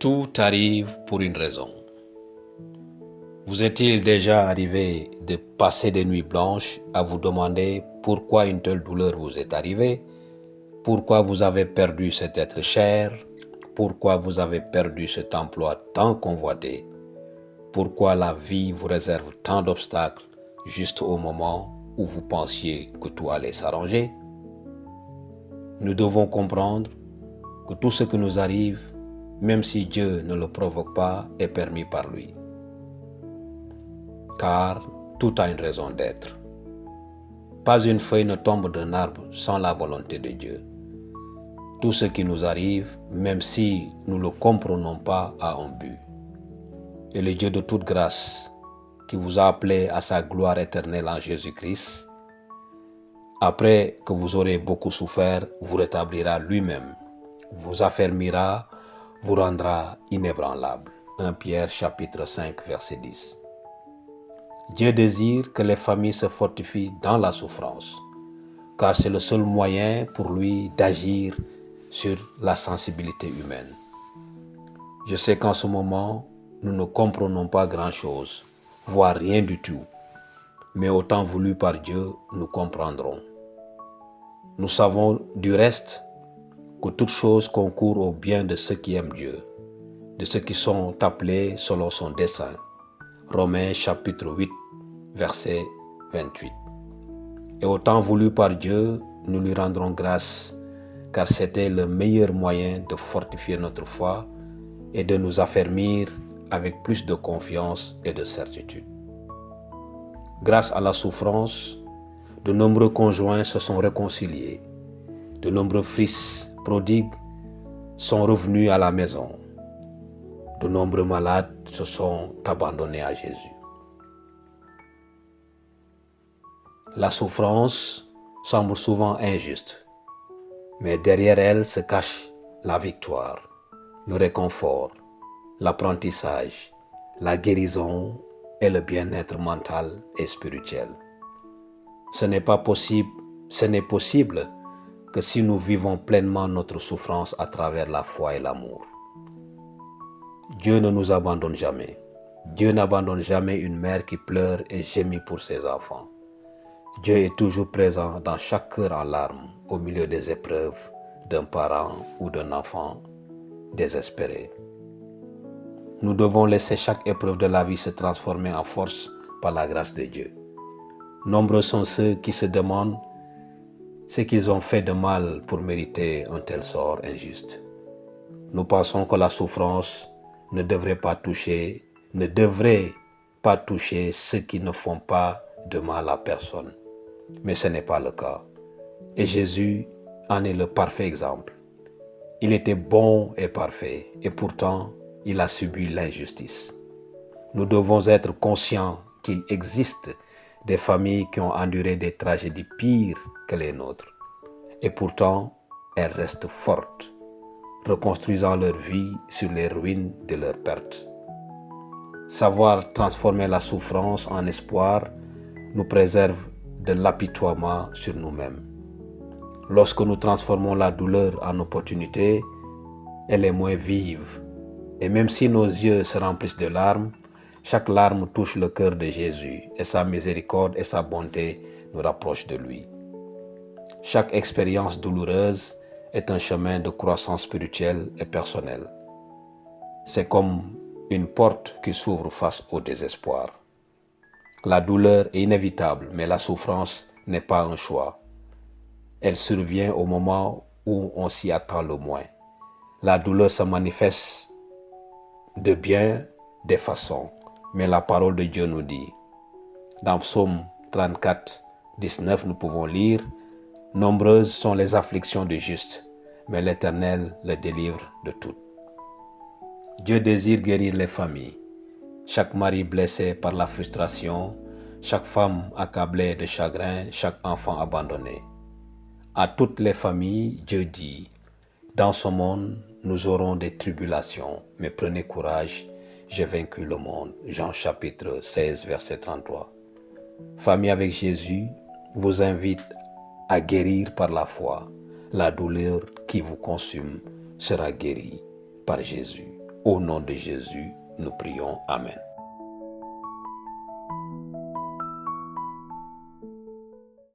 Tout arrive pour une raison. Vous est-il déjà arrivé de passer des nuits blanches à vous demander pourquoi une telle douleur vous est arrivée, pourquoi vous avez perdu cet être cher, pourquoi vous avez perdu cet emploi tant convoité, pourquoi la vie vous réserve tant d'obstacles juste au moment où vous pensiez que tout allait s'arranger? Nous devons comprendre que tout ce qui nous arrive, même si Dieu ne le provoque pas, est permis par lui. Car tout a une raison d'être. Pas une feuille ne tombe d'un arbre sans la volonté de Dieu. Tout ce qui nous arrive, même si nous ne le comprenons pas, a un but. Et le Dieu de toute grâce, qui vous a appelé à sa gloire éternelle en Jésus-Christ, après que vous aurez beaucoup souffert, vous rétablira lui-même, vous affermira, vous rendra inébranlable. 1 Pierre chapitre 5 verset 10. Dieu désire que les familles se fortifient dans la souffrance, car c'est le seul moyen pour lui d'agir sur la sensibilité humaine. Je sais qu'en ce moment, nous ne comprenons pas grand-chose, voire rien du tout, mais au temps voulu par Dieu, nous comprendrons. Nous savons du reste que toute chose concourt au bien de ceux qui aiment Dieu, de ceux qui sont appelés selon son dessein. Romains chapitre 8, verset 28. Et au temps voulu par Dieu, nous lui rendrons grâce, car c'était le meilleur moyen de fortifier notre foi et de nous affermir avec plus de confiance et de certitude. Grâce à la souffrance, de nombreux conjoints se sont réconciliés. De nombreux fils prodigues sont revenus à la maison. De nombreux malades se sont abandonnés à Jésus. La souffrance semble souvent injuste, mais derrière elle se cache la victoire, le réconfort, l'apprentissage, la guérison et le bien-être mental et spirituel. Ce n'est possible que si nous vivons pleinement notre souffrance à travers la foi et l'amour. Dieu ne nous abandonne jamais. Dieu n'abandonne jamais une mère qui pleure et gémit pour ses enfants. Dieu est toujours présent dans chaque cœur en larmes, au milieu des épreuves d'un parent ou d'un enfant désespéré. Nous devons laisser chaque épreuve de la vie se transformer en force par la grâce de Dieu. Nombreux sont ceux qui se demandent ce qu'ils ont fait de mal pour mériter un tel sort injuste. Nous pensons que la souffrance ne devrait pas toucher ceux qui ne font pas de mal à personne. Mais ce n'est pas le cas. Et Jésus en est le parfait exemple. Il était bon et parfait, et pourtant, il a subi l'injustice. Nous devons être conscients qu'il existe des familles qui ont enduré des tragédies pires que les nôtres. Et pourtant, elles restent fortes, reconstruisant leur vie sur les ruines de leur perte. Savoir transformer la souffrance en espoir nous préserve de l'apitoiement sur nous-mêmes. Lorsque nous transformons la douleur en opportunité, elle est moins vive. Et même si nos yeux se remplissent de larmes, chaque larme touche le cœur de Jésus et sa miséricorde et sa bonté nous rapprochent de lui. Chaque expérience douloureuse est un chemin de croissance spirituelle et personnelle. C'est comme une porte qui s'ouvre face au désespoir. La douleur est inévitable, mais la souffrance n'est pas un choix. Elle survient au moment où on s'y attend le moins. La douleur se manifeste de bien des façons, mais la parole de Dieu nous dit, dans Psaume 34, 19, nous pouvons lire, « Nombreuses sont les afflictions du juste, mais l'Éternel le délivre de toutes. » Dieu désire guérir les familles. Chaque mari blessé par la frustration, chaque femme accablée de chagrin, chaque enfant abandonné. À toutes les familles, Dieu dit, « Dans ce monde, nous aurons des tribulations, mais prenez courage, j'ai vaincu le monde. » Jean chapitre 16, verset 33. Famille avec Jésus vous invite à guérir par la foi. La douleur qui vous consume sera guérie par Jésus. Au nom de Jésus, nous prions. Amen.